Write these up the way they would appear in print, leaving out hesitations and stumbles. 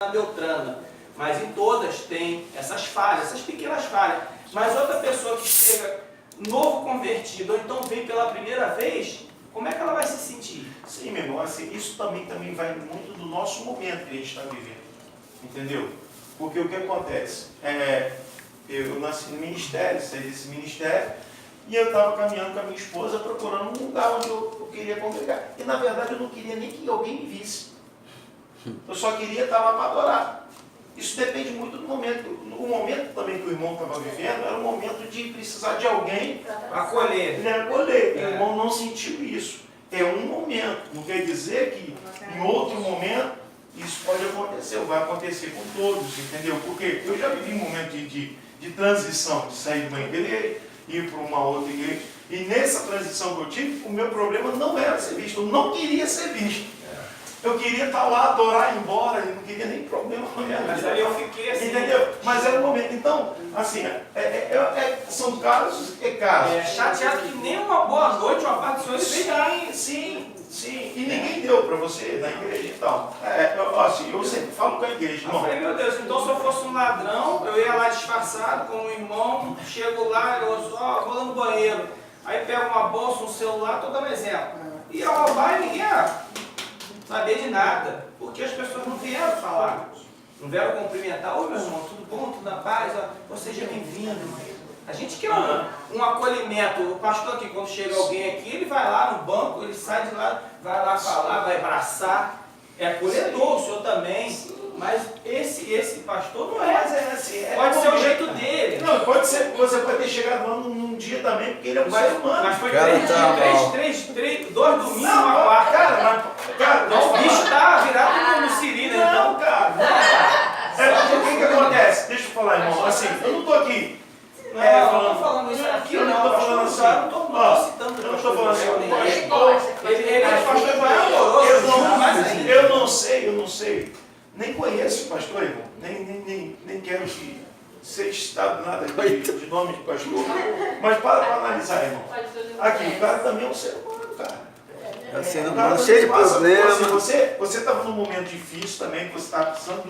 na Beltrana, mas em todas tem essas falhas, essas pequenas falhas. Mas outra pessoa que chega novo convertido, ou então vem pela primeira vez, como é que ela vai se sentir? Sim, meu irmão, assim, isso também vai muito do nosso momento que a gente está vivendo, entendeu? Porque o que acontece? Eu nasci no ministério, saí desse ministério, e eu estava caminhando com a minha esposa, procurando um lugar onde eu queria congregar. E na verdade eu não queria nem que alguém me visse. Eu só queria estar lá para adorar. Isso depende muito do momento. O momento também que o irmão estava vivendo era um momento de precisar de alguém acolher. Ele acolher. O irmão não sentiu isso. É um momento. Não quer dizer que em outro momento isso pode acontecer, ou vai acontecer com todos, entendeu? Porque eu já vivi um momento de transição, de sair de uma igreja e ir para uma outra igreja. E nessa transição que eu tive, o meu problema não era ser visto. Eu não queria ser visto. Eu queria estar lá, adorar, ir embora, e não queria nem problema com a minha vida. Mas aí eu fiquei assim. Entendeu? Mas era o momento. Então, assim, são casos e casos. Chateado que nem uma boa noite, uma paz do Senhor ele fez. Sim. E ninguém deu para você na igreja e tal. Eu sempre falo com a igreja, irmão. Eu falei, meu Deus, então se eu fosse um ladrão, eu ia lá disfarçado com um irmão, chego lá, eu vou lá no banheiro, aí pego uma bolsa, um celular, estou dando exemplo. Ia roubar e ninguém ia saber de nada, porque as pessoas não vieram falar, não vieram cumprimentar. Ô meu irmão, tudo bom, tudo na paz? Ó, seja bem-vindo. A gente quer um acolhimento. O pastor aqui, quando chega alguém aqui, ele vai lá no banco, ele sai de lá, vai lá falar, vai abraçar. É acolhedor, o senhor também. Mas esse pastor não é. Pode ser o jeito dele. Não, pode ser, você pode ter chegado lá num dia também, porque ele é um ser humano. Mas foi Cara, dois domingos, uma quarta. Cara, o bicho tá virado como siri, né? Não, cara. Porque o que acontece? Deixa eu falar, irmão. Assim, eu não estou aqui. Não estou falando isso aqui, eu não estou falando assim. Não estou citando. Eu não estou falando assim. Ele é pastor amoroso. Eu não sei. Nem conheço o pastor, irmão. Nem quero que seja citado nada de nome de pastor. Mas para analisar, irmão. Aqui, o cara também é um ser humano, cara. É um ser humano cheio de problemas. Você estava num momento difícil também, você estava precisando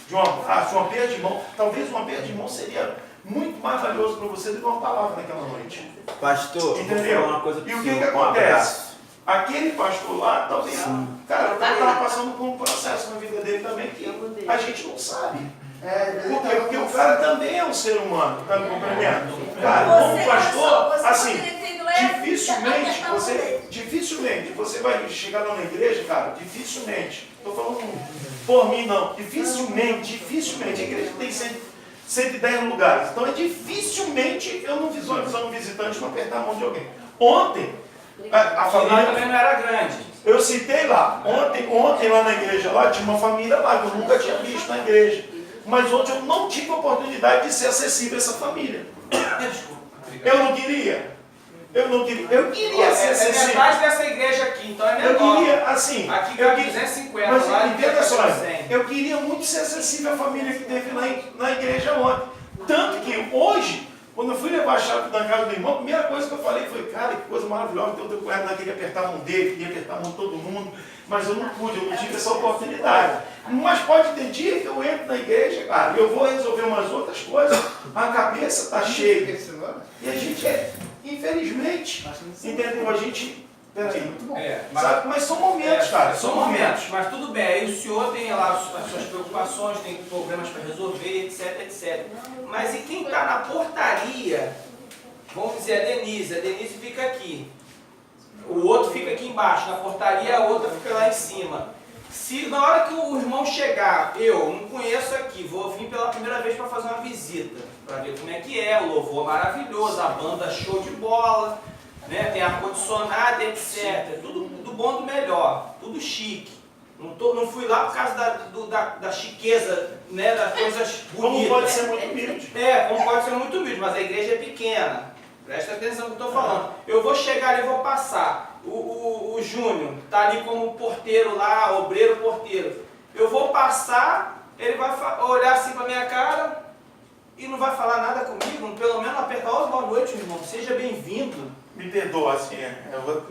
de uma perda de mão. Talvez uma perda de mão seria muito mais valioso para você do que uma palavra naquela noite. Pastor, entendeu? Vou falar uma coisa E o que acontece? Aquele pastor lá, talvez, cara, estava passando por um processo na vida dele também que a gente não sabe. Por quê? Porque o cara também é um ser humano, tá me compreendendo? Cara, como pastor, assim, dificilmente você vai chegar lá na igreja, cara, dificilmente, estou falando por mim não, dificilmente, a igreja tem 110 lugares, então dificilmente eu não visualizar um visitante não apertar a mão de alguém. Ontem, a família também não era grande. Eu citei lá, ontem lá na igreja, lá tinha uma família lá que eu nunca tinha visto na igreja. Mas ontem eu não tive a oportunidade de ser acessível a essa família. Eu não queria. Eu queria ser acessível. É metade dessa igreja aqui, então é menor. Eu queria, assim. Aqui cabe 250, mas lá entenda só, 100. eu queria muito ser acessível à família que teve na igreja ontem. Tanto que hoje, quando eu fui levar a chave da casa do irmão, a primeira coisa que eu falei foi, cara, que coisa maravilhosa, então o teu cunhado lá queria apertar a mão dele, queria apertar a mão de todo mundo, mas eu não pude, eu não tive essa oportunidade. Mas pode ter dia que eu entro na igreja, cara, e eu vou resolver umas outras coisas, a cabeça está cheia. E a gente infelizmente, entendeu? A gente... Peraí. Mas são momentos, cara. São momentos. Mas tudo bem, aí o senhor tem lá as suas preocupações, tem problemas para resolver, etc. Mas e quem está na portaria? Vamos dizer a Denise fica aqui. O outro fica aqui embaixo, na portaria, a outra fica lá em cima. Se na hora que o irmão chegar, eu não conheço aqui, vou vir pela primeira vez para fazer uma visita, para ver como é que é, o louvor maravilhoso, a banda show de bola, né? Tem ar-condicionado, etc. Tudo do bom do melhor, tudo chique. Não fui lá por causa da chiqueza, né? Das coisas bonitas. Como pode ser muito humilde. Como pode ser muito humilde, mas a igreja é pequena. Presta atenção no que eu estou falando. Eu vou chegar ali e vou passar. O Júnior está ali como porteiro lá, obreiro porteiro. Eu vou passar, ele vai olhar assim para minha cara e não vai falar nada comigo, pelo menos apertar, boa noite, irmão, seja bem-vindo. Me perdoa, assim,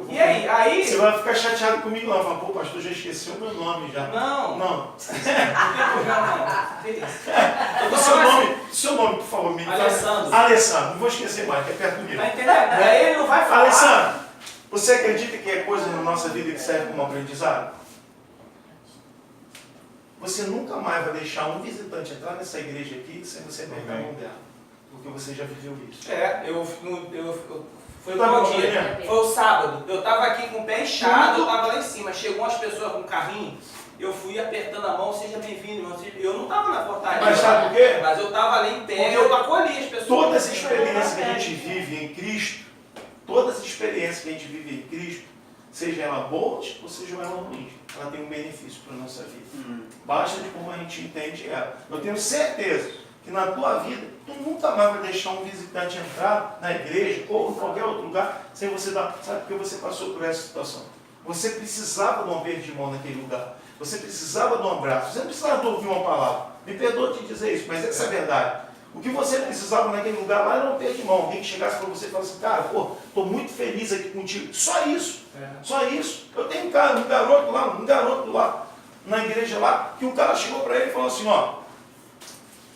E aí? Você vai ficar chateado comigo lá, fala, pô, pastor, já esqueceu o meu nome já. Não. Não. Não tem problema, não. Que isso? Eu tô O falando assim, seu nome, por favor, me fala. Alessandro. Alessandro, não vou esquecer mais, que é perto comigo. Tá entendendo? Aí ele não vai falar. Alessandro, você acredita que é coisa na nossa vida que serve como aprendizado? Você nunca mais vai deixar um visitante entrar nessa igreja aqui sem você apertar a mão dela. Porque você já viveu isso. Foi Tá qual bom, dia? né? Foi o sábado. Eu tava aqui com o pé inchado, eu tava lá em cima. Chegou umas pessoas com carrinho, eu fui apertando a mão, seja bem-vindo, irmão. Eu não tava na portaria. Mas sabe por quê? Mas eu tava ali em pé, Porque eu acolhi as pessoas. Todas as experiências que a gente vive em Cristo, todas as experiências que a gente vive em Cristo, seja ela boas ou seja ela ruins, ela tem um benefício para a nossa vida. Basta de como a gente entende ela. Eu tenho certeza que na tua vida, tu nunca mais vai deixar um visitante entrar na igreja ou em qualquer outro lugar sem você dar. Sabe porque você passou por essa situação? Você precisava de um verde de mão naquele lugar. Você precisava de um abraço. Você não precisava de ouvir uma palavra. Me perdoa te dizer isso, mas essa é a verdade. O que você precisava naquele lugar lá era um verde de mão. Alguém que chegasse para você e falasse assim, cara, pô, estou muito feliz aqui contigo. Só isso. Só isso. Eu tenho um garoto lá, na igreja lá, que um cara chegou para ele e falou assim, ó,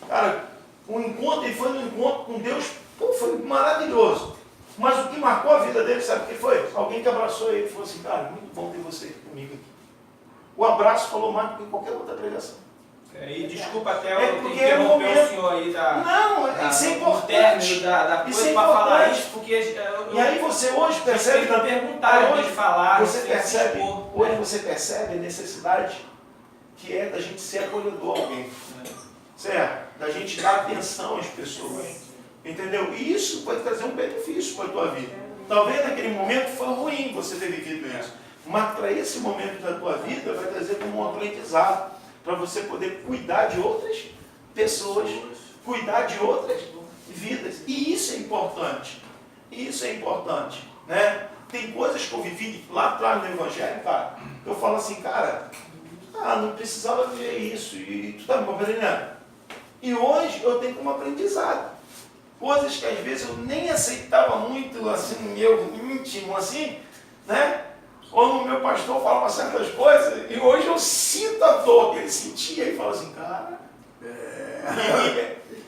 cara, ele foi no encontro com Deus, pô, foi maravilhoso. Mas o que marcou a vida dele, sabe o que foi? Alguém que abraçou ele e falou assim, cara, muito bom ter você aqui comigo aqui. O abraço falou mais do que qualquer outra pregação. E desculpa até eu porque interromper o senhor aí isso é do importante. término da Isso coisa é para falar importante. isso, porque E aí você hoje percebe que perguntar hoje de falar, você de se percebe, expor, hoje você percebe a necessidade que é da gente ser acolhedor a alguém, certo? Da gente dar atenção às pessoas, entendeu? E isso pode trazer um benefício para a tua vida. Talvez naquele momento foi ruim você ter vivido isso, mas para esse momento da tua vida vai trazer como um aprendizado para você poder cuidar de outras pessoas, cuidar de outras vidas. E isso é importante. Isso é importante, né? Tem coisas que eu vivi lá atrás no Evangelho, cara, eu falo assim, cara, não precisava ver isso, e tu tá me compreendendo? E hoje eu tenho como aprendizado. Coisas que às vezes eu nem aceitava muito, assim, no meu íntimo, assim, né? Ou no meu pastor falava certas coisas, e hoje eu sinto a dor que ele sentia, e falo assim, cara,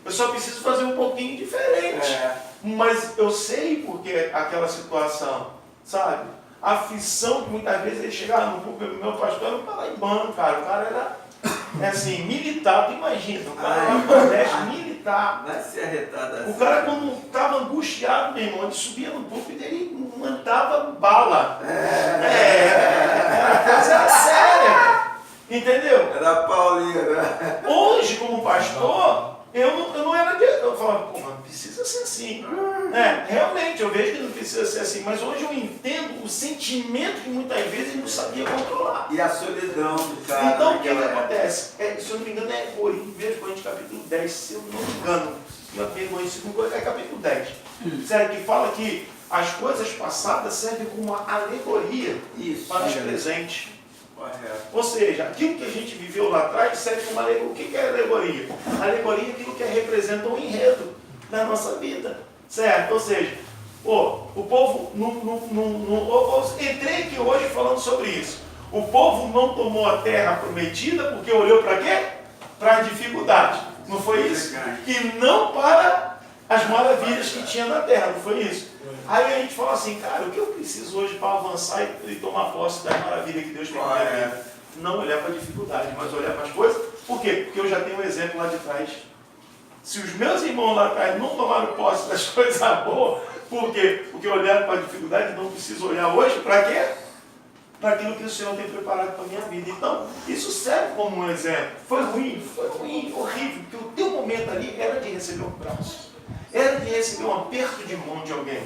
eu só preciso fazer um pouquinho diferente. Mas eu sei porque aquela situação, sabe? A aflição que muitas vezes ele chegava no púlpito, meu pastor era um paraibano, cara. O cara era, assim, militar, tu imagina, o cara era um militar. Vai ser arretado assim. O cara, quando estava angustiado, meu irmão, ele subia no púlpito e ele mandava bala. Era coisa séria. Entendeu? Era pauleira. Hoje, como pastor, eu não era de... Eu falava, pô, mas precisa ser assim. Realmente, eu vejo que não precisa ser assim, mas hoje eu entendo o sentimento que muitas vezes ele não sabia controlar. E a solidão do cara. Então, o que acontece? Se eu não me engano, é Coríntios capítulo 10, se eu não me engano. É capítulo 10. Certo? Que fala que as coisas passadas servem como uma alegoria para os presentes. Ou seja, aquilo que a gente viveu lá atrás serve como alegoria. O que é alegoria? Alegoria é aquilo que representa um enredo na nossa vida. Certo? Ou seja, o povo entrei aqui hoje falando sobre isso. O povo não tomou a terra prometida porque olhou para quê? Para a dificuldade. Não foi isso? E não para as maravilhas que tinha na terra. Não foi isso? Aí a gente fala assim, cara, o que eu preciso hoje para avançar e tomar posse das maravilhas que Deus tem na minha vida? Não olhar para a dificuldade, mas olhar para as coisas. Por quê? Porque eu já tenho um exemplo lá de trás. Se os meus irmãos lá atrás não tomaram posse das coisas boas, por quê? Porque olharam para a dificuldade, não preciso olhar hoje para quê? Para aquilo que o Senhor tem preparado para a minha vida. Então, isso serve como um exemplo. Foi ruim, horrível, porque o teu momento ali era de receber um abraço. Era de receber um aperto de mão de alguém,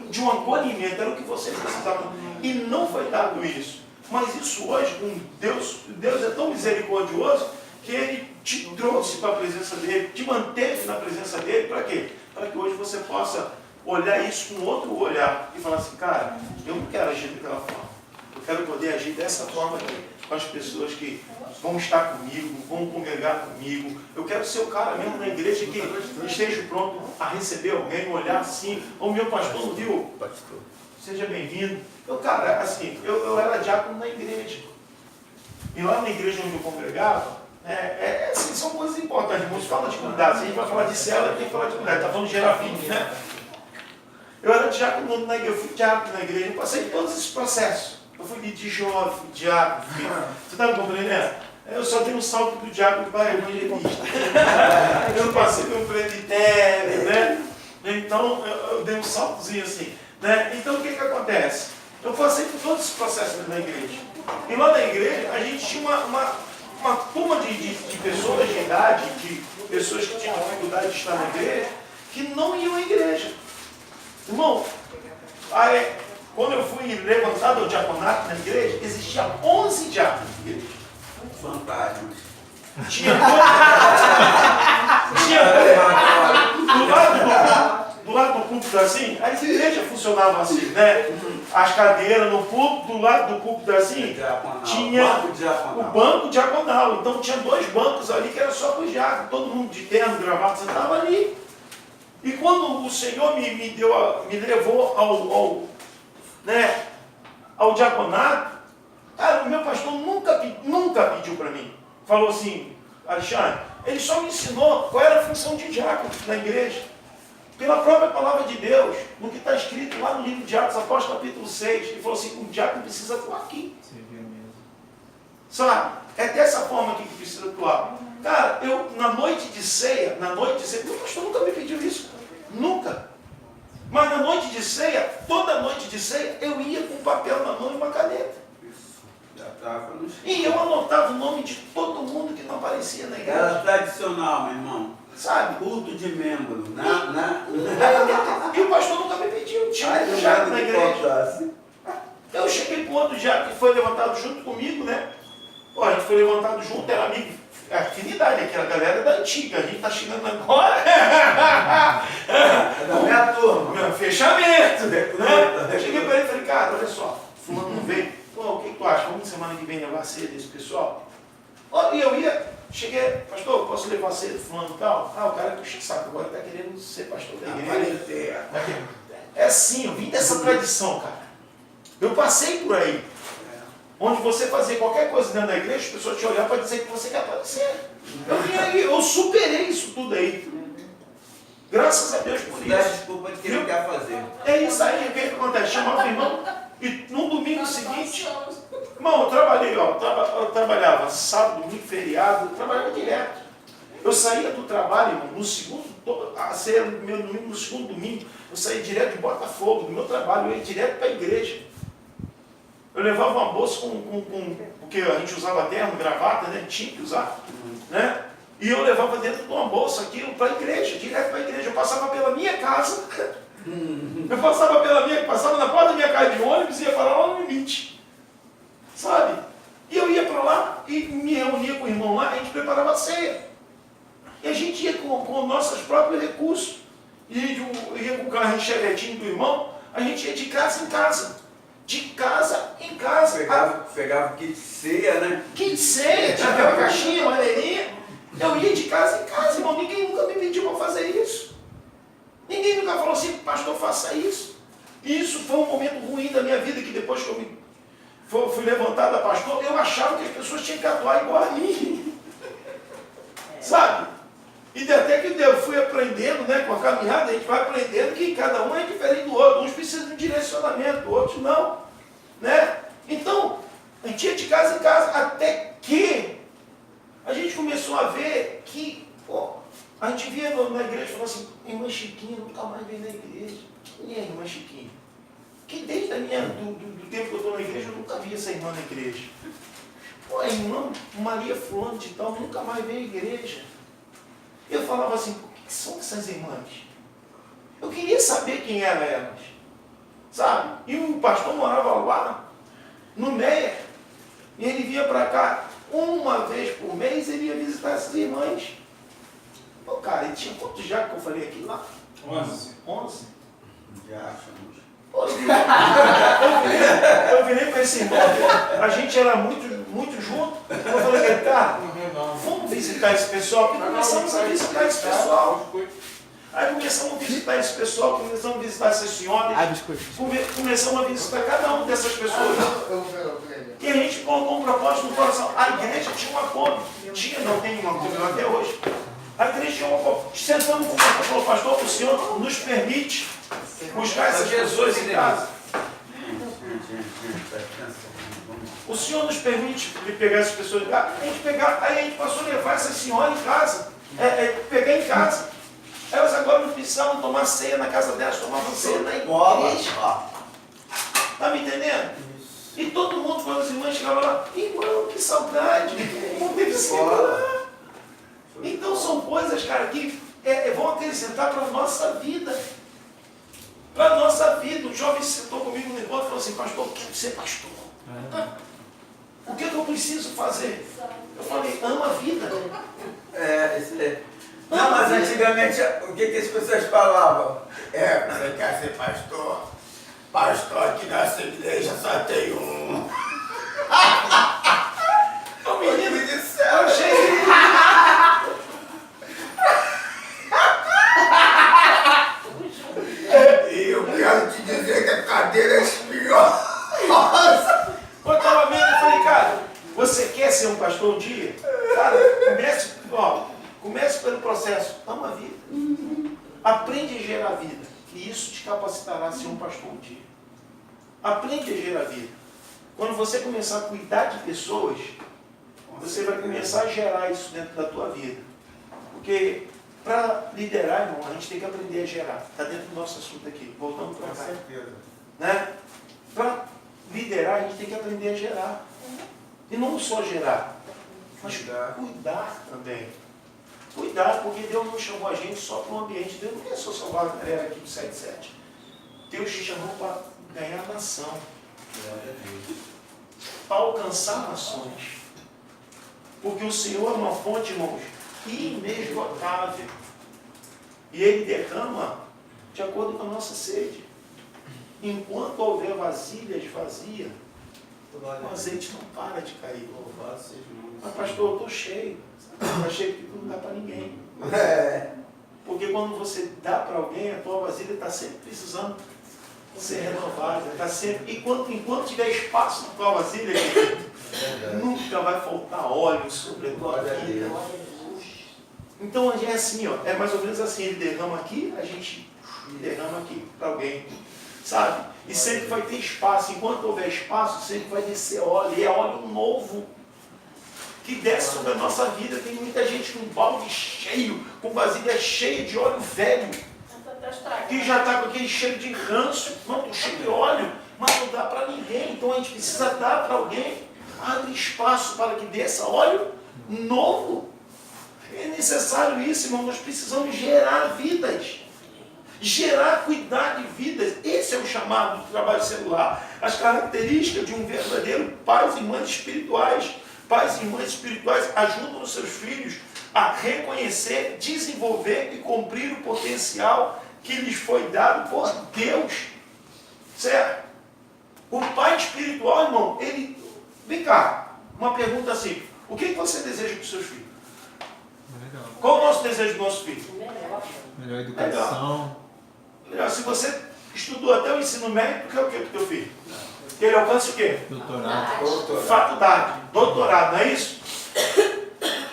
de um acolhimento, era o que você precisava. E não foi dado isso. Mas isso hoje, com Deus é tão misericordioso que Ele te trouxe para a presença dEle, te manteve na presença dEle, para quê? Para que hoje você possa olhar isso com outro olhar e falar assim, cara, eu não quero agir daquela forma. Eu quero poder agir dessa forma aqui, com as pessoas que vão estar comigo, vão congregar comigo. Eu quero ser o cara mesmo na igreja que esteja pronto a receber alguém, olhar assim. O meu pastor não viu seja bem-vindo. Cara, assim, eu era diácono na igreja. E lá na igreja onde eu congregava, assim, são coisas importantes. Irmãos, fala de comunidade. Se a gente vai falar de célula, tem que falar de comunidade. Está falando de Gerafim, né? Eu era diácono na igreja, eu fui diácono na igreja, eu passei por todos esses processos. Eu fui de jovem, fui diácono, você está me compreendendo? Eu só dei um salto do diácono para evangelista. Eu passei pelo presbitério, né? Então, eu dei um saltozinho assim. Né? Então, o que acontece? Eu passei por todos esses processos na igreja. E lá na igreja, a gente tinha uma turma de pessoas de idade, de pessoas que tinham dificuldade de estar na igreja, que não iam à igreja. Irmão, quando eu fui levantado ao diaconato na igreja, existia 11 diáconos na igreja. Fantasmas. Tinha do lado do púlpito assim, as igrejas funcionavam assim, né? As cadeiras no púlpito, do lado do púlpito assim, tinha o banco diaconal. Então tinha 2 bancos ali que era só para os diáconos, todo mundo de terno, gravata, sentava ali. E quando o Senhor me levou ao diaconato, cara, o meu pastor nunca pediu para mim. Falou assim, Alexandre, ele só me ensinou qual era a função de diácono na igreja. Pela própria palavra de Deus, no que está escrito lá no livro de Atos, Apóstolos capítulo 6, ele falou assim, o diácono precisa atuar aqui. Sabe? É dessa forma aqui que precisa atuar. Cara, eu na noite de ceia, meu pastor nunca me pediu isso. Nunca. Mas na noite de ceia, toda noite de ceia, eu ia com um papel na mão e uma caneta. E eu anotava o nome de todo mundo que não aparecia na igreja. Era tradicional, meu irmão. Sabe? Culto de membro. E o pastor nunca me pediu. Tinha um diácono na igreja. Eu cheguei para o outro diácono que foi levantado junto comigo, né? A gente foi levantado junto, era amigo. Afinidade, aquela galera da antiga, a gente está chegando agora. É da minha turma. Meu fechamento. Né? Eu cheguei para ele e falei, cara, olha só, fulano não veio. Pô, o que tu acha? Vamos semana que vem levar cedo desse pessoal? E eu cheguei, pastor, posso levar cedo fulano e tal? O cara puxa o saco, agora está querendo ser pastor da igreja. É assim, eu vim dessa tradição, cara. Eu passei por aí. Onde você fazia qualquer coisa dentro da igreja, as pessoas te olhavam para dizer que você quer aparecer. Eu superei isso tudo aí. Graças a Deus por Dá isso. desculpa de que ele quer fazer. É isso aí, o que acontece? Chamava o irmão e no domingo seguinte, irmão, eu trabalhei, eu trabalhava sábado, domingo, feriado, eu trabalhava direto. Eu saía do trabalho, irmão, no segundo, meu domingo, no segundo domingo, eu saía direto de Botafogo, do meu trabalho, eu ia direto para a igreja. Eu levava uma bolsa porque a gente usava terno, gravata, né? Tinha que usar, né? E eu levava dentro de uma bolsa aquilo para a igreja, direto para a igreja. Eu passava pela minha casa, passava na porta da minha casa de ônibus e ia parar lá no limite, sabe? E eu ia para lá e me reunia com o irmão lá, a gente preparava a ceia. E a gente ia com nossos próprios recursos. Ia com o carro enxerretinho do irmão, a gente ia de casa em casa. De casa em casa. Pegava kit ceia, né? Kit ceia, tinha aquela caixinha, maneirinha. Eu ia de casa em casa, irmão. Ninguém nunca me pediu para fazer isso. Ninguém nunca falou assim, pastor, faça isso. E isso foi um momento ruim da minha vida, que depois que eu fui levantado a pastor, eu achava que as pessoas tinham que atuar igual a mim. Sabe? E até que eu fui aprendendo, né, com a caminhada, a gente vai aprendendo que cada um é diferente do outro. Uns precisam de um direcionamento, outros não. Né? Então, a gente ia de casa em casa, até que a gente começou a ver que, a gente via na igreja e falou assim, irmã Chiquinha nunca mais vem na igreja. Quem é a irmã Chiquinha? Que desde do tempo que eu estou na igreja, eu nunca vi essa irmã na igreja. A irmã Maria Fulano de tal nunca mais veio à igreja. Eu falava assim, por que são essas irmãs? Eu queria saber quem eram elas, sabe? E o pastor morava lá, no Meia, e ele vinha para cá uma vez por mês, ele ia visitar essas irmãs. Cara, ele tinha quantos já que eu falei aqui lá? 11. Já achamos. Eu virei para esse irmão, a gente era muito junto. Eu falei, cara, vamos visitar esse pessoal. E começamos a visitar esse pessoal. Aí começamos a visitar esse pessoal, começamos a visitar essas senhoras, começamos a visitar cada uma dessas pessoas. E a gente colocou um propósito no coração. A igreja tinha uma Kombi. Não tem uma Kombi até hoje. A igreja tinha uma Kombi. Sentamos com o pastor e falou, pastor, o senhor nos permite buscar essas pessoas em casa? O senhor nos permite pegar essas pessoas em casa? Aí a gente passou a levar essas senhoras em casa. Pegar em casa. Elas agora não precisavam tomar ceia na casa delas, tomavam ceia na igreja. Está me entendendo? E todo mundo, quando as irmãs chegavam lá, irmão, que saudade, não teve ceia lá. Então são coisas, cara, que vão acrescentar para a nossa vida. Para a nossa vida. O jovem sentou comigo no encontro e falou assim, pastor, eu quero ser pastor. O que eu preciso fazer? Eu falei, ama a vida. Isso é. Não, mas antigamente, o que as pessoas falavam? Você quer ser pastor? Pastor aqui nessa igreja só tem um. O menino do céu. Eu cheguei. E eu quero te dizer que a cadeira é espinhosa. Eu estava vendo e falei, cara, você quer ser um pastor um dia? Cara, comece pelo processo. Ama a vida. Aprende a gerar vida. E isso te capacitará a ser um pastor um dia. Aprende a gerar vida. Quando você começar a cuidar de pessoas, você vai começar a gerar isso dentro da tua vida. Porque para liderar, irmão, a gente tem que aprender a gerar. Está dentro do nosso assunto aqui. Voltando para cá. Com certeza. Né? Para liderar, a gente tem que aprender a gerar. E não só gerar, mas cuidar também. Cuidar, porque Deus não chamou a gente só para o ambiente. Deus não quer só salvar a galera aqui do 77. Deus te chamou para ganhar a nação. Para alcançar nações. Porque o Senhor é uma fonte, irmãos, inesgotável. E Ele derrama de acordo com a nossa sede. Enquanto houver vasilhas vazias, o azeite não para de cair. Mas pastor, eu estou cheio. Está cheio que não dá para ninguém. Porque quando você dá para alguém, a tua vasilha está sempre precisando ser renovada. Tá sempre... Enquanto tiver espaço na tua vasilha, nunca vai faltar óleo sobre a tua vida. Então é assim, ó, é mais ou menos assim, ele derrama aqui, a gente derrama aqui para alguém. Sabe? E sempre vai ter espaço. Enquanto houver espaço, sempre vai descer óleo. E é óleo novo que desce sobre a nossa vida. Tem muita gente com balde cheio, com vasilha cheia de óleo velho, que já está com aquele cheiro de ranço. Não, estou cheio de óleo, mas não dá para ninguém. Então a gente precisa dar para alguém. Abre espaço para que desça óleo novo. É necessário isso, irmão. Nós precisamos gerar vidas. Cuidar de vidas. Esse é o chamado do trabalho celular. As características de um verdadeiro pais e mães espirituais. Pais e mães espirituais ajudam os seus filhos a reconhecer, desenvolver e cumprir o potencial que lhes foi dado por Deus. Certo? O pai espiritual, irmão, ele... Vem cá, uma pergunta assim. O que você deseja para os seus filhos? Legal. Qual é o nosso desejo do nosso filho? Melhor educação. Legal. Se você estudou até o ensino médio, tu quer o que para o teu filho? Que ele alcance o quê? Doutorado. Faculdade, doutorado, não é isso?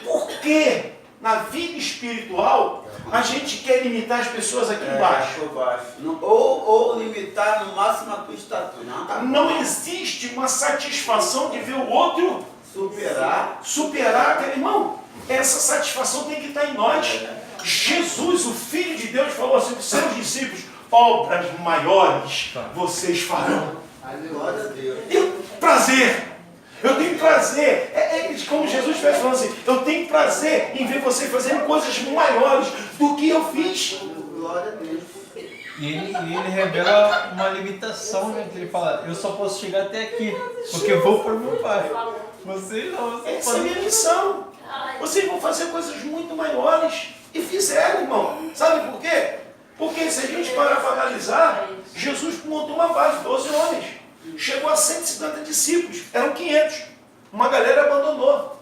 Porque na vida espiritual a gente quer limitar as pessoas aqui embaixo. Ou limitar no máximo a tua estatura. Não existe uma satisfação de ver o outro superar aquele irmão. Essa satisfação tem que estar em nós. Jesus, o Filho de Deus, falou assim para os seus discípulos: obras maiores vocês farão. Glória a Deus. Eu tenho prazer. Como Jesus fez, falando assim: eu tenho prazer em ver você fazendo coisas maiores do que eu fiz. Glória a Deus. E ele revela uma limitação, né? Que ele fala: eu só posso chegar até aqui, porque eu vou para o meu pai. Vocês não, vocês Essa é a minha missão. Vocês vão fazer coisas muito maiores. E fizeram, irmão. Sabe por quê? Porque se a gente parar para analisar, Jesus montou uma base, 12 homens. Chegou a 150 discípulos. Eram 500. Uma galera abandonou.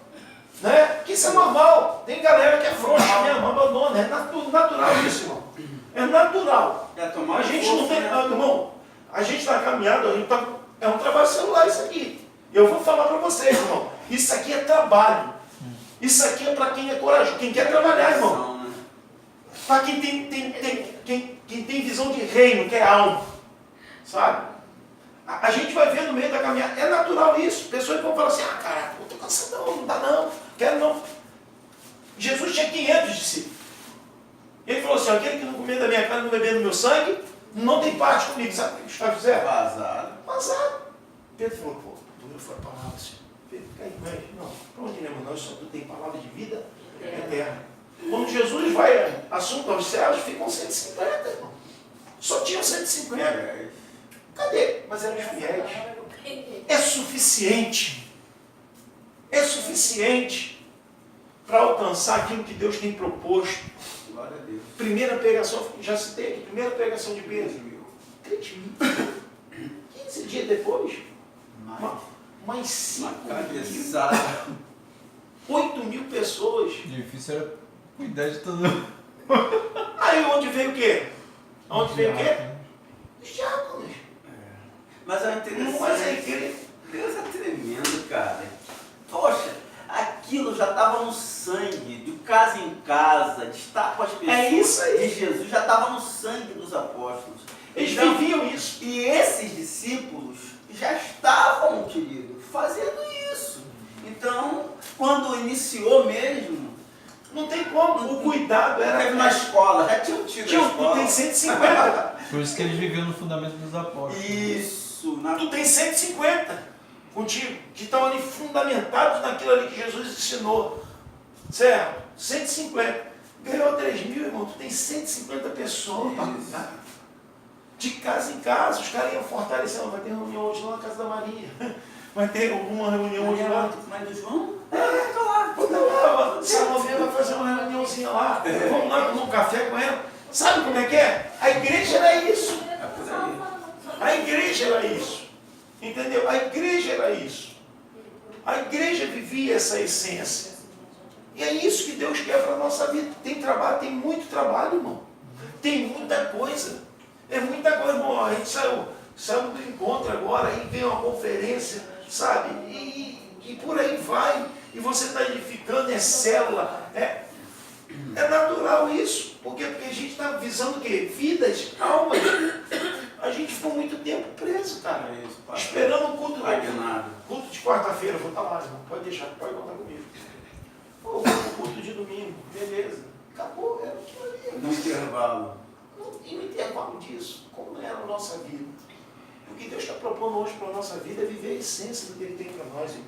Né? Que isso é normal. Tem galera que é frouxa mesmo, abandona. É natural isso, irmão. É natural. É tomar A gente não tem, irmão, a gente está caminhando, é um trabalho celular isso aqui. Eu vou falar para vocês, irmão, isso aqui é trabalho. Isso aqui é para quem é corajoso, quem quer trabalhar, irmão. Para quem quem tem visão de reino, que é alma. Sabe? A gente vai ver no meio da caminhada, é natural isso. Pessoas vão falar assim, cara, eu estou cansado, não dá não, quero não. Jesus tinha 500 discípulos. Ele falou assim, aquele que não comer da minha carne e não beber do meu sangue, não tem parte comigo. Sabe o que os caras fizeram? Vazado. Pedro falou, pô, dura foi a palavra, assim. Pedro, não, para onde iremos nós? Só tu tem palavra de vida eterna. Quando Jesus vai assunto aos céus, ficam 150, irmão. Só tinham 150. Cadê? Mas eram fiéis. É suficiente. É suficiente para alcançar aquilo que Deus tem proposto. Glória a Deus. Primeira pregação, já citei aqui, primeira pregação de Pedro. 3.000. 15 dias depois, mais 5 mil. 8.000 pessoas. Difícil era cuidar de todo mundo. Aí onde veio o quê? Onde veio o quê? Os diáconos. Mas é interessante. Mas é que Deus é tremendo, cara. Poxa, aquilo já estava no sangue, de casa em casa, de estar com as pessoas É isso aí. de Jesus, já estava no sangue dos apóstolos. eles Então, viviam isso. e esses discípulos já estavam, querido, fazendo isso. Então, quando iniciou mesmo, Não tem como. O cuidado teve era. uma escola, já tinha um tio da escola. Tu tem 150. Por isso que eles viviam no fundamento dos apóstolos. Isso, na Tu tem 150 contigo, que estão ali fundamentados naquilo ali que Jesus ensinou. Certo? 150. Ganhou 3.000, irmão. Tu tem 150 pessoas para cuidar. De casa em casa, os caras iam fortalecendo. Vai ter reunião hoje lá na casa da Maria. Vai ter alguma reunião hoje lá. Mas do João? Tô lá, Salomé vai fazer uma reuniãozinha lá. Vamos lá tomar um café com ela. Sabe como é que é? A igreja era isso. É por aí. A igreja era isso. Entendeu? A igreja era isso. A igreja vivia essa essência. E é isso que Deus quer para a nossa vida. Tem trabalho, tem muito trabalho, irmão. Tem muita coisa. É muita coisa, irmão. A gente saiu do encontro agora, aí vem uma conferência, sabe? E por aí vai. E você está edificando, é célula. É natural isso. Porque a gente está visando o quê? Vidas, almas. A gente ficou muito tempo preso, cara. É isso, pai. Esperando o culto. Aguinado. Culto de quarta-feira, vou estar lá, irmão. Pode deixar, pode contar comigo. Pô, o culto de domingo, beleza. Acabou, era aquilo ali. No intervalo. E no intervalo disso, como era a nossa vida? O que Deus está propondo hoje para a nossa vida é viver a essência do que Ele tem para nós, irmão.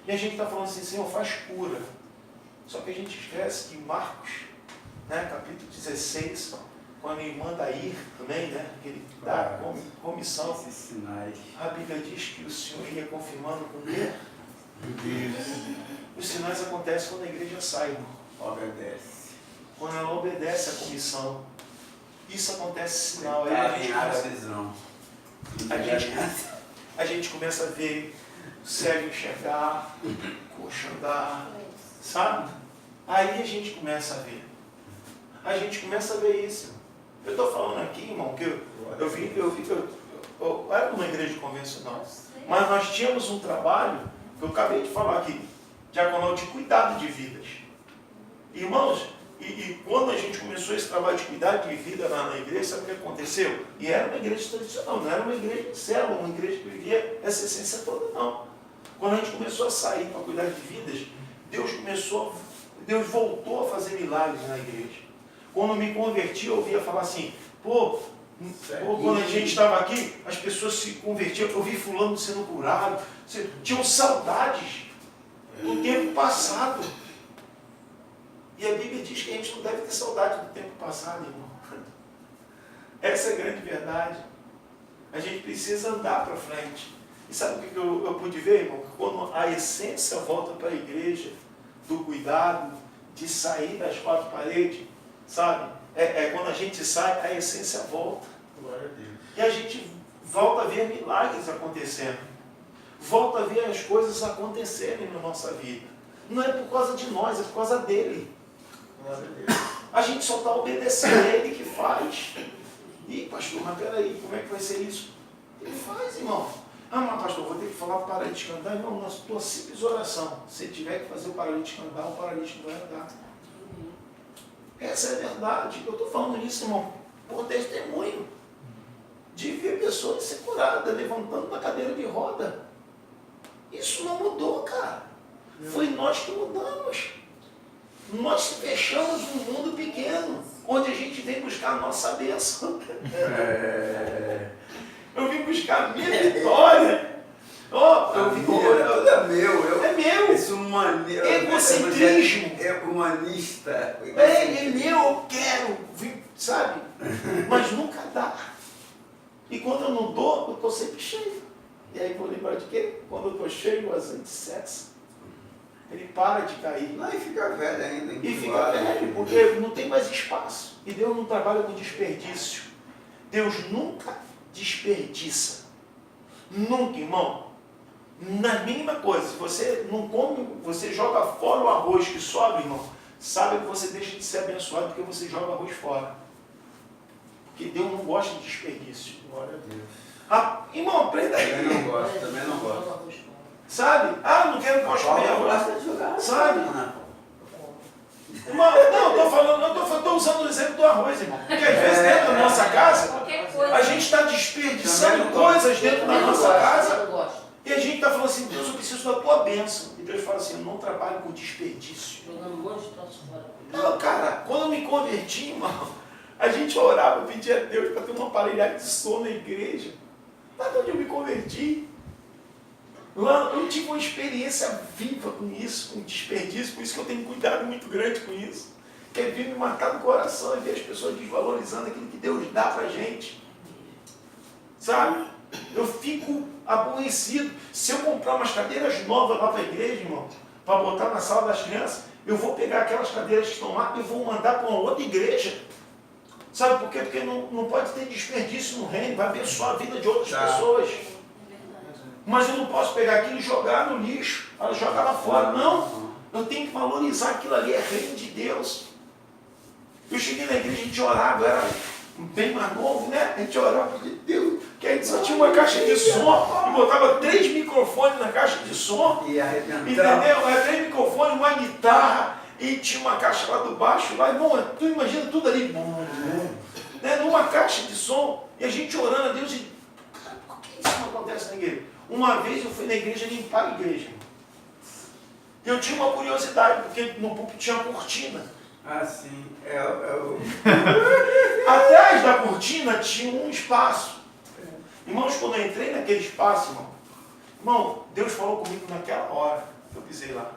E a gente está falando assim, Senhor, faz cura. Só que a gente esquece que Marcos, né, capítulo 16, quando ele manda ir também, né, que ele dá comissão, Esses sinais. a Bíblia diz que o Senhor ia confirmando com Deus. Os sinais acontecem quando a igreja sai, irmão. Obedece. Quando ela obedece à comissão. Isso acontece sinal. Aí a gente Caminhar a começa, visão. a gente começa a ver cego enxergar, coxo andar, sabe? Aí a gente começa a ver. A gente começa a ver isso. Eu estou falando aqui, irmão, que eu era numa igreja convencional, mas nós tínhamos um trabalho, que eu acabei de falar aqui, diaconal de cuidado de vidas. Irmãos, e quando a gente começou esse trabalho de cuidado de vida lá na igreja, sabe o que aconteceu? E era uma igreja tradicional, não era uma igreja de célula, uma igreja que vivia essa essência toda, não. Quando a gente começou a sair para cuidar de vidas, Deus voltou a fazer milagres na igreja. Quando eu me converti, eu ouvia falar assim, quando a gente estava aqui, as pessoas se convertiam, eu vi fulano sendo curado, tinham saudades do tempo passado. E a Bíblia diz que a gente não deve ter saudade do tempo passado, irmão. Essa é a grande verdade. A gente precisa andar para frente. E sabe o que eu pude ver, irmão? Quando a essência volta para a igreja, do cuidado, de sair das quatro paredes, sabe? Quando a gente sai, a essência volta. Glória a Deus. E a gente volta a ver milagres acontecendo. Volta a ver as coisas acontecerem na nossa vida. Não é por causa de nós, é por causa dele. Glória a Deus. A gente só está obedecendo a ele que faz. Ih, pastor, mas peraí, como é que vai ser isso? Ele faz, irmão. Ah, mas pastor, vou ter que falar para o paralítico andar. Não, na tua simples oração. Se tiver que fazer o paralítico andar, o paralítico vai andar. Essa é a verdade. Eu estou falando isso, irmão, por testemunho. De ver pessoas ser curadas, levantando da cadeira de roda. Isso não mudou, cara. Foi nós que mudamos. Nós fechamos um mundo pequeno, onde a gente vem buscar a nossa bênção. Eu vim buscar a minha vitória. Eu vim tudo é meu. É meu. Esse Egocentrismo. Humanista. É meu, eu quero. Sabe? Mas nunca dá. E quando eu não dou, eu estou sempre cheio. E aí vou lembrar de quê? Quando eu estou cheio, o azeite cessa. Ele para de cair. Não, e fica velho ainda. E fica velho, porque não tem mais espaço. E Deus não trabalha com desperdício. Deus nunca desperdiça. Nunca, irmão. Na mínima coisa, se você não come, você joga fora o arroz que sobra, irmão, sabe que você deixa de ser abençoado porque você joga arroz fora. Porque Deus não gosta de desperdício. Glória a Deus. Irmão, aprenda aí. Também não gosto. Sabe? Não quero comer arroz. de jogar. Sabe? Irmão, não, eu estou usando o exemplo do arroz, irmão. Porque às vezes dentro da nossa casa, a gente está desperdiçando coisas dentro da nossa casa e a gente está falando assim, Deus, eu preciso da tua bênção. E Deus fala assim, eu não trabalho com desperdício. Jogando um monte de troço fora. Não, cara, quando eu me converti, irmão, a gente orava, pedia a Deus para ter uma aparelhagem de som na igreja. Mas onde eu me converti, lá eu tive uma experiência viva com isso, com desperdício, por isso que eu tenho um cuidado muito grande com isso. Que é vir me matar no coração e ver as pessoas desvalorizando aquilo que Deus dá pra gente. Sabe? Eu fico aborrecido. Se eu comprar umas cadeiras novas lá para a igreja, irmão, para botar na sala das crianças, eu vou pegar aquelas cadeiras que estão lá e vou mandar para uma outra igreja. Sabe por quê? Porque não pode ter desperdício no reino, vai abençoar a vida de outras pessoas. Mas eu não posso pegar aquilo e jogar no lixo, jogar lá fora. Não, eu tenho que valorizar aquilo ali, é reino de Deus. Eu cheguei na igreja, a gente orava, eu era bem mais novo, né? A gente orava de Deus, que a gente só tinha uma caixa de som e botava 3 microfones na caixa de som. E arrebentava. Entendeu? Era 3 microfones, uma guitarra e tinha uma caixa lá do baixo, lá, irmão, tu imagina tudo ali, né? Numa caixa de som, e a gente orando a Deus e, cara, por que isso não acontece na igreja? Uma vez eu fui na igreja limpar a igreja. E eu tinha uma curiosidade, porque no púlpito tinha uma cortina. Ah, sim. Atrás da cortina tinha um espaço. Irmãos, quando eu entrei naquele espaço, irmão, Deus falou comigo naquela hora. Eu pisei lá.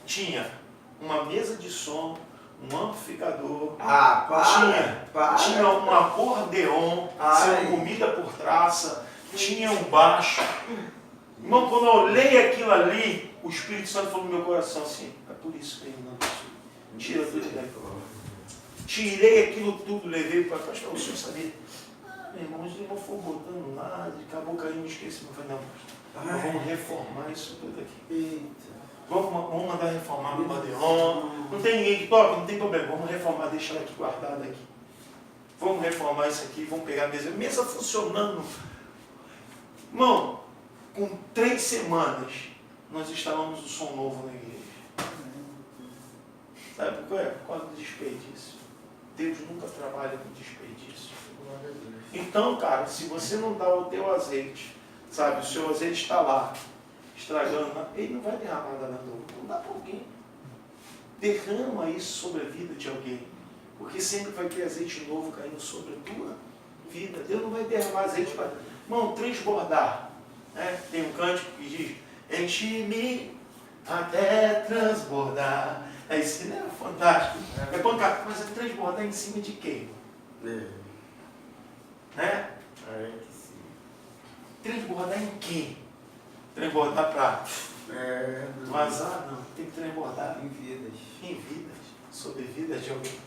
Tinha uma mesa de som, um amplificador. Tinha um acordeon, sendo comida por traça. Tinha um baixo. Irmão, quando eu olhei aquilo ali, o Espírito Santo falou no meu coração assim, é por isso que ele não tira tudo daí. Tirei aquilo tudo, levei para pastor, o senhor sabia? Meu irmão, os irmãos foram botando lá, acabou caindo, esqueci. Eu falei, não, pastor, vamos reformar isso tudo aqui. Vamos mandar reformar no Odeon. Não tem ninguém que toca, não tem problema, vamos reformar, deixar ela aqui guardada aqui. Vamos reformar isso aqui, vamos pegar a mesa funcionando. Irmão, com 3 semanas, nós instalamos o som novo na igreja. Sabe por quê? Por causa do desperdício. Deus nunca trabalha com desperdício. Então, cara, se você não dá o teu azeite, sabe, o seu azeite está lá, estragando, ele não vai derramar nada na tua. Não dá para alguém. Derrama isso sobre a vida de alguém. Porque sempre vai ter azeite novo caindo sobre a tua vida. Deus não vai derramar azeite para... Irmão, transbordar. Né? Tem um cântico que diz, enche-me até transbordar. Isso não é fantástico. É pancada, mas é transbordar em cima de quem? Né? Transbordar em quem? Transbordar para vazar? Não, tem que transbordar em vidas. Em vidas, sobre vidas de alguém.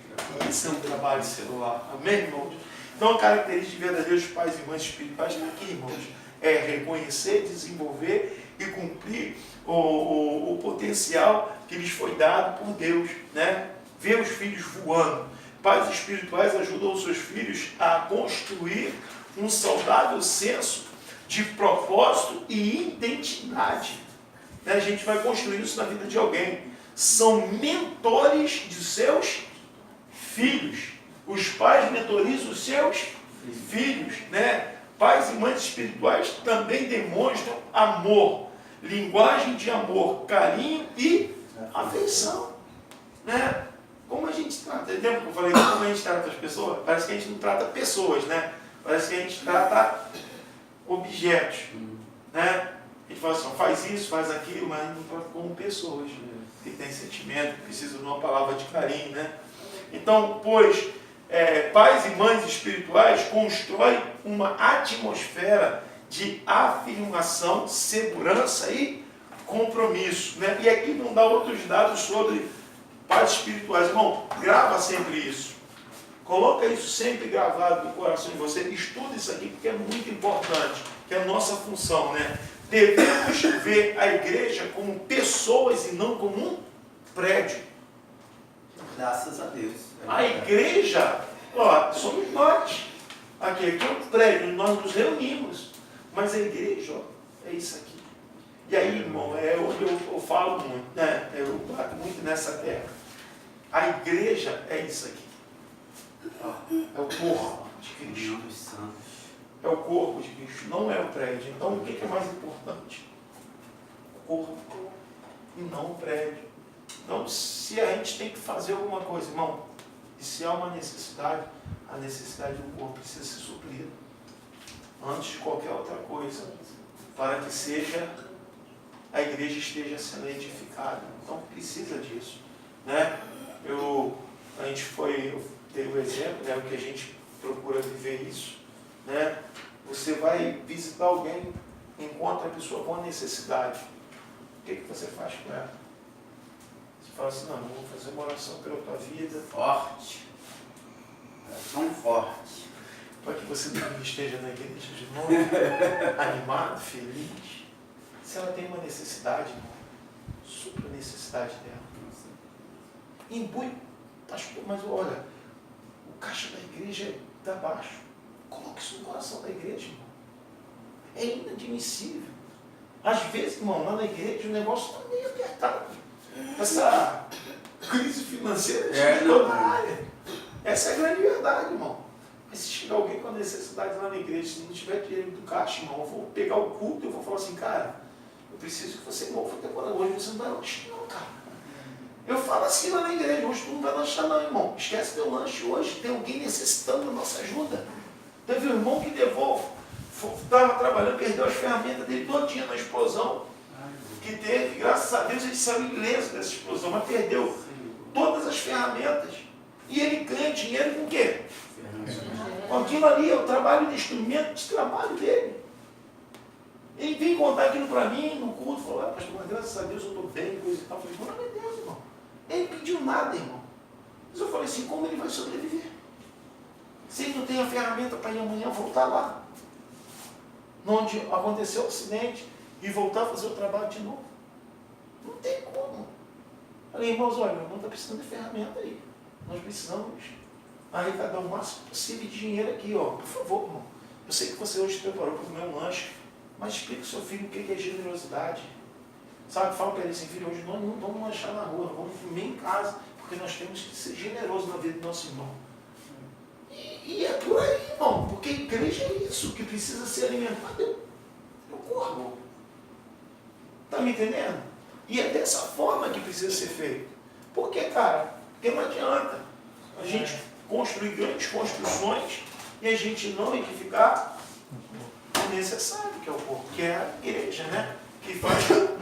Esse é um trabalho celular. Amém, irmãos? Então, a característica de verdadeiros pais e mães espirituais está aqui, irmãos. É reconhecer, desenvolver e cumprir o potencial que lhes foi dado por Deus, né? Ver os filhos voando, Pais espirituais ajudam os seus filhos a construir um saudável senso de propósito e identidade. A gente vai construir isso na vida de alguém. São mentores de seus filhos. Os pais mentorizam os seus filhos, né? Pais e mães espirituais também demonstram amor, linguagem de amor, carinho e afeição, né? Como a gente trata, lembra que eu falei como a gente trata as pessoas? Parece que a gente não trata pessoas, né? Parece que a gente trata objetos, né? A gente fala assim, faz isso, faz aquilo, mas não trata como pessoas, que tem sentimento, que precisam de uma palavra de carinho, né? Então, pois pais e mães espirituais constroem uma atmosfera de afirmação, segurança e compromisso, né? E aqui vão dar outros dados sobre pais espirituais. Irmão, grava sempre isso. Coloca isso sempre gravado no coração de você. Estuda isso aqui porque é muito importante, que é a nossa função, né? Devemos ver a igreja como pessoas e não como um prédio. Graças a Deus. A igreja, ó, somos nós. Aqui é um prédio, nós nos reunimos. Mas a igreja, ó, é isso aqui. E aí, irmão, é onde eu falo muito, né? Eu bato muito nessa terra. A igreja é isso aqui. Ó, é o corpo de Cristo. É o corpo de Cristo, não é o prédio. Então, o que é mais importante? O corpo e não o prédio. Então, se a gente tem que fazer alguma coisa, irmão, e se há uma necessidade, a necessidade do corpo precisa ser suprida antes de qualquer outra coisa, para que a igreja esteja sendo edificada. Então, precisa disso, né? A gente teve o exemplo, né, o que a gente procura viver isso, né? Você vai visitar alguém, encontra a pessoa com necessidade. O que você faz com ela? Você fala assim, não, eu vou fazer uma oração pela tua vida. Forte. Tão forte. Para que você também esteja na igreja de novo, animado, feliz. Se ela tem uma necessidade, irmão, supra a necessidade dela. Imbui, pastor, mas olha, o caixa da igreja está baixo. Coloque isso no coração da igreja, irmão. É inadmissível. Às vezes, irmão, lá na igreja o negócio está meio apertado. Essa crise financeira de toda a área. Essa é a grande verdade, irmão. Mas se chegar alguém com a necessidade lá na igreja, se não tiver dinheiro do caixa, irmão, eu vou pegar o culto e eu vou falar assim, cara, eu preciso que você, irmão, hoje você não vai lanchar não, cara. Eu falo assim lá na igreja, hoje tu não vai lanchar não, irmão. Esquece teu lanche hoje, tem alguém necessitando da nossa ajuda. Teve um irmão que estava trabalhando, perdeu as ferramentas dele todinha na explosão que teve. Graças a Deus ele saiu ileso dessa explosão, mas perdeu todas as ferramentas. E ele ganha dinheiro com o quê? Com aquilo ali, é o trabalho de instrumento de trabalho dele. Ele veio contar aquilo para mim no culto, falou, pastor, mas graças a Deus eu estou bem, coisa e tal. Eu falei, glória a Deus, irmão. Ele pediu nada, irmão. Mas eu falei assim, como ele vai sobreviver? Se ele não tem a ferramenta para ir amanhã voltar lá, onde aconteceu o acidente, e voltar a fazer o trabalho de novo. Não tem como. Falei, irmãos, olha, meu irmão está precisando de ferramenta aí. Nós precisamos arrecadar o máximo possível de dinheiro aqui, ó. Por favor, irmão. Eu sei que você hoje preparou para comer um lanche, mas explica ao seu filho o que é generosidade. Sabe, fala para ele assim, filho, hoje nós não vamos lanchar na rua, não vamos comer em casa, porque nós temos que ser generosos na vida do nosso irmão. E é por aí, irmão, porque a igreja é isso, que precisa ser alimentado é o corpo. Está me entendendo? E é dessa forma que precisa ser feito. Por que, cara? Porque não adianta a gente construir grandes construções e a gente não edificar o necessário, que é o corpo, que é a igreja, né? Que vai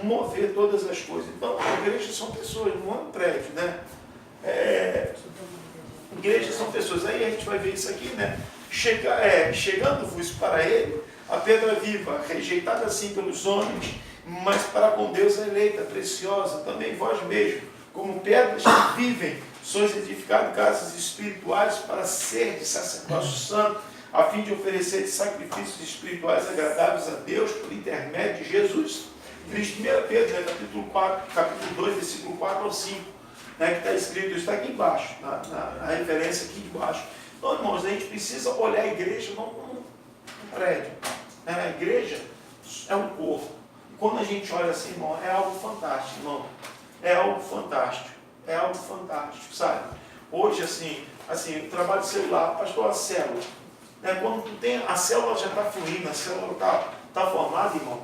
mover todas as coisas. Então, a igreja são pessoas, não é um prédio, né? Igrejas são pessoas. Aí a gente vai ver isso aqui, né? Chegando-vos para ele, a pedra viva, rejeitada assim pelos homens, mas para com Deus é eleita, preciosa, também vós mesmos, como pedras que vivem, sois edificados casas espirituais para ser de sacerdócio santo, a fim de oferecer sacrifícios espirituais agradáveis a Deus por intermédio de Jesus Cristo. 1 Pedro, né, capítulo 2, versículo 4 ao 5. né, que está escrito, isso está aqui embaixo, na referência aqui embaixo. Então, irmãos, a gente precisa olhar a igreja não como um prédio. Né? A igreja é um corpo. E quando a gente olha assim, irmão, é algo fantástico, irmão. É algo fantástico. É algo fantástico, sabe? Hoje, assim o trabalho celular, pastor, a célula. Né? Quando tu tem, a célula já está fluindo, a célula está formada, irmão.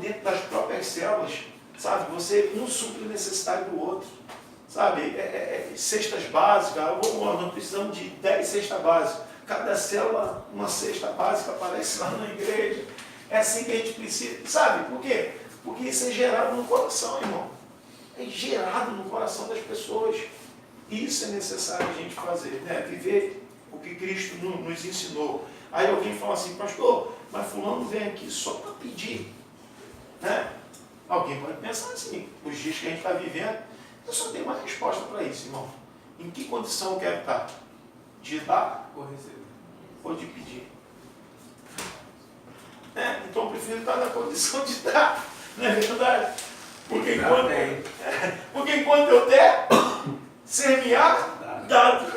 Dentro das próprias células, sabe? Você um supre a necessidade do outro. Sabe? Cestas básicas, nós precisamos de 10 cestas básicas. Cada célula, uma cesta básica aparece lá na igreja. É assim que a gente precisa. Sabe por quê? Porque isso é gerado no coração, irmão. É gerado no coração das pessoas. E isso é necessário a gente fazer, né? Viver o que Cristo nos ensinou. Aí alguém fala assim, pastor, mas fulano vem aqui só para pedir. Né? Alguém pode pensar assim, os dias que a gente está vivendo, eu só tenho uma resposta para isso, irmão. Em que condição eu quero estar? De dar Ou receber. ou de pedir? Então eu prefiro estar na condição de dar, não é verdade? Porque enquanto eu der, semear, dado.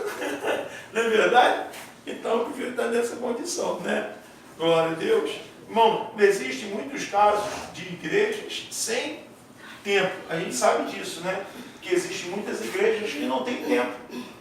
Não é verdade? Então eu prefiro estar nessa condição, né? Glória a Deus. Irmão, existem muitos casos de igrejas sem tempo. A gente sabe disso, né? Que existem muitas igrejas que não têm tempo.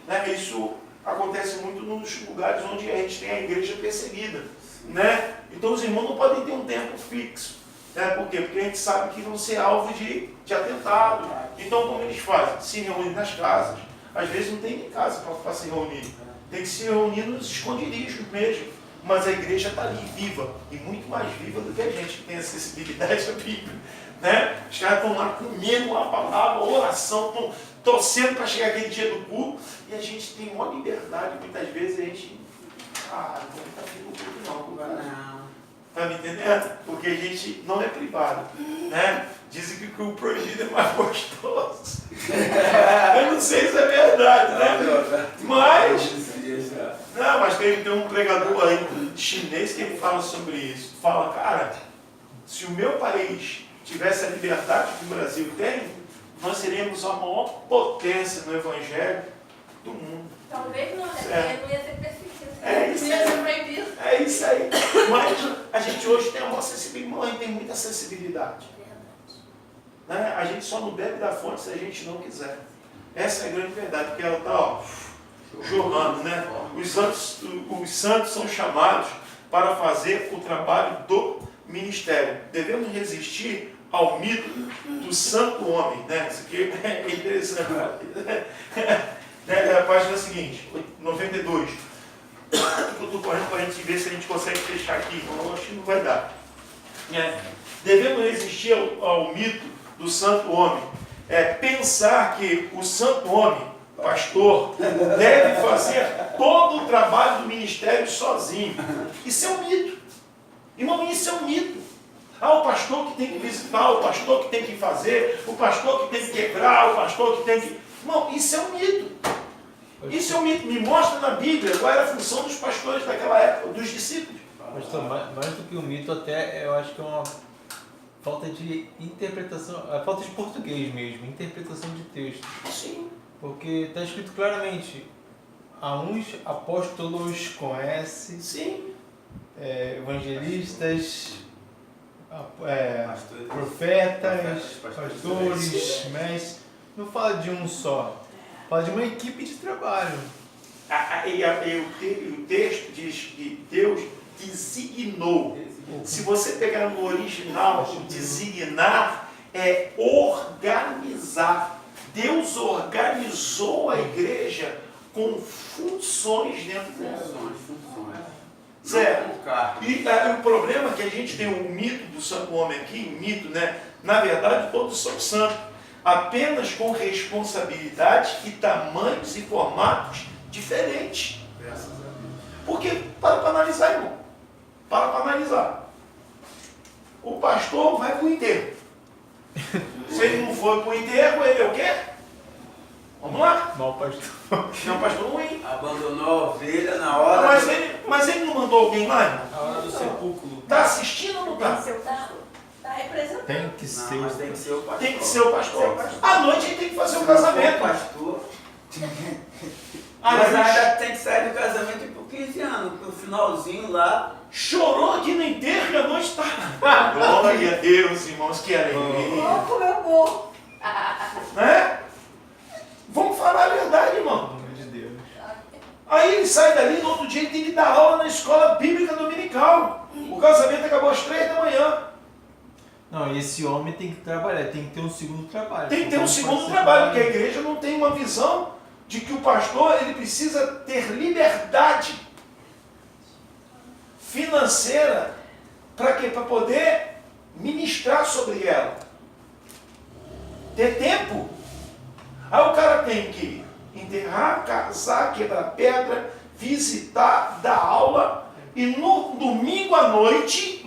Né? Isso acontece muito nos lugares onde a gente tem a igreja perseguida. Né? Então os irmãos não podem ter um tempo fixo. Né? Por quê? Porque a gente sabe que vão ser alvo de atentado. Então como eles fazem? Se reúnem nas casas. Às vezes não tem nem casa para se reunir. Tem que se reunir nos esconderijos mesmo. Mas a igreja está ali, viva. E muito mais viva do que a gente que tem acessibilidade à Bíblia. Né? Os caras estão lá comendo a palavra, a oração, estão torcendo para chegar aquele dia do culto. E a gente tem uma liberdade. Muitas vezes a gente... não está vindo no culto não, cara. Está me entendendo? Porque a gente não é privado. Né? Dizem que o proibido é mais gostoso. Eu não sei se é verdade, né? Mas tem um pregador aí chinês que ele fala sobre isso. Fala, cara, se o meu país tivesse a liberdade que o Brasil tem, nós seríamos a maior potência no evangelho do mundo. Talvez não, né? Não ia ser perseguido. É isso Não ia ser proibido. É isso aí. Mas a gente hoje tem uma acessibilidade, tem muita acessibilidade. Né? A gente só não bebe da fonte se a gente não quiser. Essa é a grande verdade, porque ela está jorrando, né? Os santos são chamados para fazer o trabalho do ministério. Devemos resistir ao mito do santo homem. Né? Isso aqui é interessante. A página seguinte, 92. Eu estou correndo para a gente ver se a gente consegue fechar aqui. Eu acho que não vai dar. Devemos resistir ao mito do santo homem. Pensar que o santo homem, pastor, deve fazer todo o trabalho do ministério sozinho. Isso é um mito. Irmão, isso é um mito. O pastor que tem que visitar, o pastor que tem que fazer, o pastor que tem que quebrar, o pastor que tem que... Irmão, isso é um mito. Isso é um mito. Me mostra na Bíblia qual era a função dos pastores daquela época, dos discípulos. Pastor, mais do que um mito, até eu acho que é uma falta de interpretação, a falta de português mesmo, interpretação de texto. Sim. Porque está escrito claramente, a uns apóstolos com S, Sim. Evangelistas, profetas, pastores, mestres. Não fala de um só, fala de uma equipe de trabalho. O texto diz que Deus designou. Se você pegar no original, designar é organizar. Deus organizou a igreja com funções dentro dela. Certo? E o problema é que a gente tem um mito do santo homem aqui, um mito, né? Na verdade, todos são santos, apenas com responsabilidades e tamanhos e formatos diferentes. Porque, para analisar, irmão, para analisar. O pastor vai para o enterro. Se ele não for para o enterro, ele é o quê? Vamos lá? Mau pastor. É um pastor ruim. Abandonou a ovelha na hora. Mas ele não mandou alguém lá, irmão? A hora do sepulcro. Está assistindo ou não está? Tá representante. Tem que ser. Não, mas tem que ser o pastor. Tem que ser o pastor. Tem que ser. À noite a gente tem que fazer o Se não for casamento. o pastor. Aí Mas a gente ainda tem que sair do casamento por 15 anos, no finalzinho lá. chorou aqui no enterro e a noite está. Glória a Deus, irmãos, que alegria. Vou comer o bolo. Né? Vamos falar a verdade, irmão. Pelo amor de Deus. Aí ele sai dali, no outro dia ele tem que dar aula na escola bíblica dominical. O casamento acabou às 3 da manhã. Não, e esse homem tem que trabalhar, tem que ter um segundo trabalho. Tem que ter um Não pode segundo ser trabalho, porque a igreja não tem uma visão de que o pastor ele precisa ter liberdade financeira para quê? Para poder ministrar sobre ela. Ter tempo. Aí o cara tem que enterrar, casar, quebrar pedra, visitar, dar aula, e no domingo à noite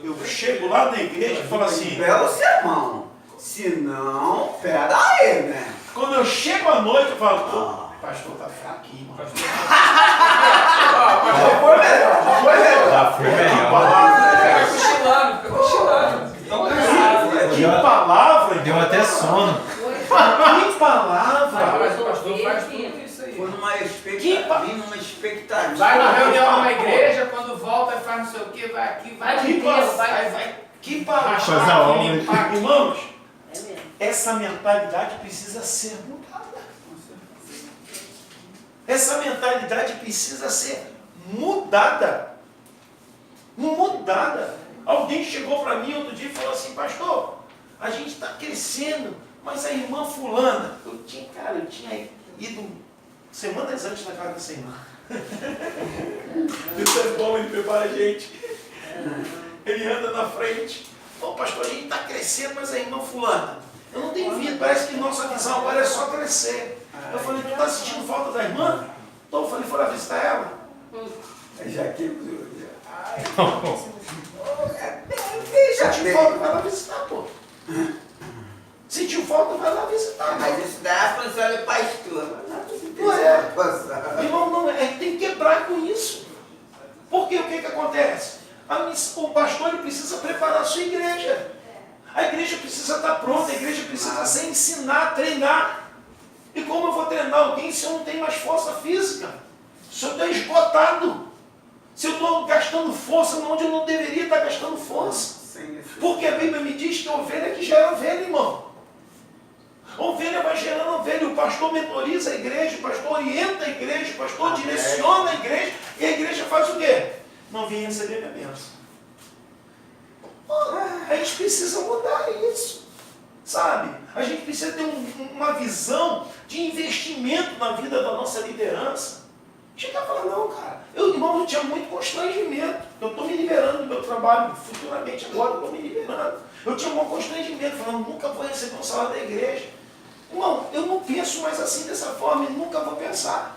eu chego lá na igreja e falo assim, Belo sermão. Se não, pera aí, né? quando eu chego à noite eu falo, pô, pastor tá fraquinho, mano. Foi melhor, foi melhor. Já foi Que melhor. palavra, Fica cochilando. Então, que palavra, Deu até sono. que palavra. Mas o pastor faz tudo isso aí. Foi numa Que expectativa. Vai na reunião na igreja, quando volta faz não sei o que, vai aqui, vai Que ali, palavra, vai. que palavra. Faz a obra. Irmãos, É mesmo. essa mentalidade precisa ser mudada. Essa mentalidade precisa ser mudada. Mudada. Alguém chegou para mim outro dia e falou assim, pastor, a gente está crescendo, mas a irmã fulana, eu tinha ido semanas antes na casa dessa irmã. Isso é bom, ele prepara a gente. Ele anda na frente. Pô, pastor, a gente está crescendo, mas a irmã fulana, eu não tenho vindo, parece que nossa visão agora é só crescer. Eu falei, tu está sentindo falta da irmã? Então eu falei, foi lá visitar ela. Já que... Sentiu falta, vai lá visitar, pô. Sentiu falta, vai lá visitar. Mas isso daí é a função do pastor. Não é. Irmão, não é. Tem que quebrar com isso. Porque o que acontece? O pastor ele precisa preparar a sua igreja. A igreja precisa estar pronta, a igreja precisa se ensinar, treinar. E como eu vou treinar alguém se eu não tenho mais força física? Se eu estou esgotado? Se eu estou gastando força onde eu não deveria estar gastando força? Porque a Bíblia me diz que a ovelha que gera ovelha, irmão. A ovelha vai gerando ovelha, o pastor mentoriza a igreja, o pastor orienta a igreja, o pastor direciona a igreja, e a igreja faz o quê? Não vem receber minha bênção. A gente precisa mudar isso, sabe? A gente precisa ter uma visão de investimento na vida da nossa liderança. Chegar e falar, não, cara, irmão, eu tinha muito constrangimento. Eu estou me liberando do meu trabalho, futuramente agora eu estou me liberando. Eu tinha um constrangimento, falando, nunca vou receber um salário da igreja. Irmão, eu não penso mais assim dessa forma e nunca vou pensar.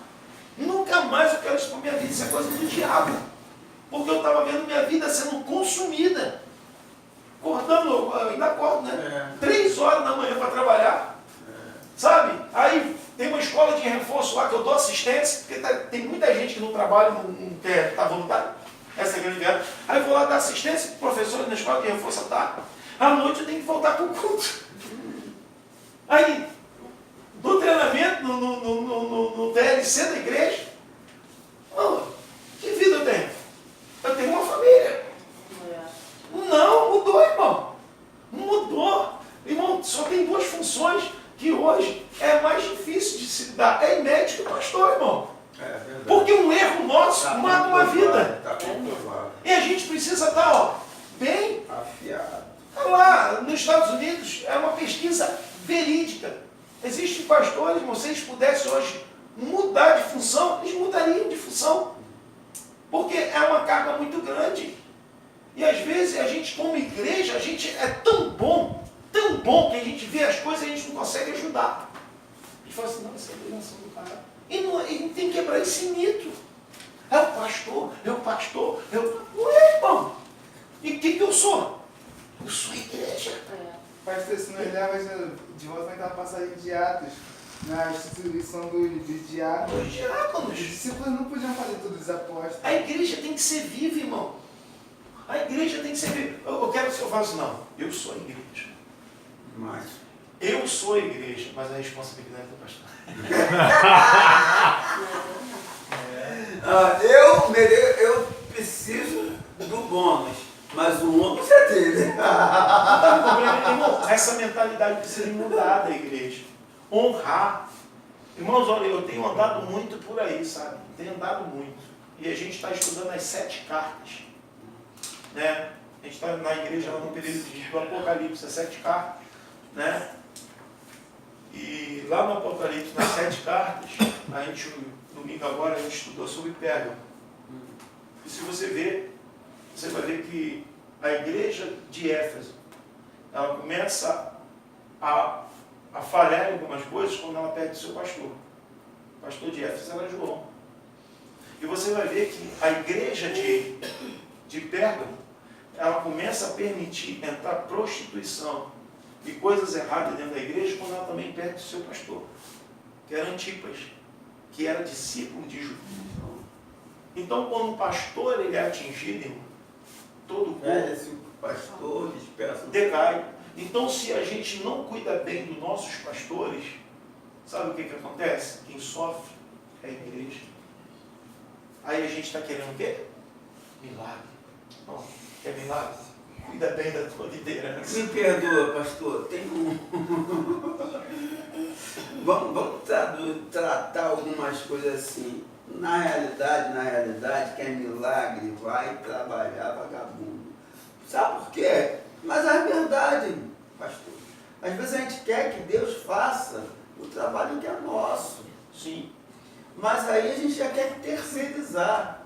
Nunca mais eu quero isso para minha vida, isso é coisa do diabo. Porque eu estava vendo minha vida sendo consumida. Acordando, eu ainda acordo, né? 3 horas da manhã para trabalhar. Sabe? Aí tem uma escola de reforço lá que eu dou assistência, porque tem muita gente que não trabalha, não quer estar voluntário. Essa é a grande verdade. Aí eu vou lá dar assistência para professores na escola de reforço à tarde. À noite eu tenho que voltar para o culto. Aí, do treinamento, no TLC da igreja, que vida eu tenho? Eu tenho uma família. Não, mudou, irmão. Mudou. Irmão, só tem 2 funções que hoje é mais difícil de se dar. É médico e pastor, irmão. Porque um erro nosso mata uma vida. E a gente precisa estar, bem afiado. Lá nos Estados Unidos é uma pesquisa verídica. Existem pastores, se eles pudessem hoje mudar de função, eles mudariam de função. Porque é uma carga muito grande. E às vezes a gente, como igreja, a gente é tão bom que a gente vê as coisas e a gente não consegue ajudar. A gente fala assim, não, isso é obrigação do cara. E não tem que quebrar esse mito. É o pastor. Não é, irmão. E o que eu sou? Eu sou a igreja. Pastor, se nós leva de volta naquela passagem de Atos, na instituição dos diáconos, Os diáconos. os discípulos não podiam fazer tudo os apóstolos. A igreja tem que ser viva, irmão. A igreja tem que ser. Eu quero que eu fale assim, não, eu sou a igreja. Mas Eu sou a igreja, mas a responsabilidade é do pastor. eu preciso do bônus, mas o ônus é dele. Não tem problema, irmão. Essa mentalidade precisa mudar da igreja. Honrar. Irmãos, olha, eu tenho andado muito por aí, sabe? Tenho andado muito. E a gente está estudando as 7 cartas. Né? A gente está na igreja lá no período do Apocalipse, as 7 cartas. Né? E lá no Apocalipse, nas 7 cartas, a gente, domingo agora, a gente estudou sobre Pérgamo. E se você ver, você vai ver que a igreja de Éfeso, ela começa a falhar em algumas coisas quando ela perde seu pastor. O pastor de Éfeso era João. E você vai ver que a igreja de Pérgamo, ela começa a permitir entrar prostituição e coisas erradas dentro da igreja quando ela também perde o seu pastor, que era Antipas, que era discípulo de João. Então, quando o pastor ele é atingido, irmão, todo o corpo Pastor, dispersa. decai. Então, se a gente não cuida bem dos nossos pastores, sabe o que acontece? Quem sofre é a igreja. Aí a gente está querendo o quê? Milagre. Não, quer milagre? Cuida bem da tua liderança. Me perdoa, pastor, tem Vamos tratar algumas coisas assim. Na realidade, quem é milagre vai trabalhar vagabundo. Sabe por quê? Mas é verdade, pastor. Às vezes a gente quer que Deus faça o trabalho que é nosso. Sim. Mas aí a gente já quer terceirizar.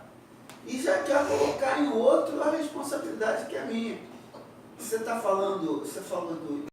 E já quer colocar em outro a responsabilidade que é minha. Você falou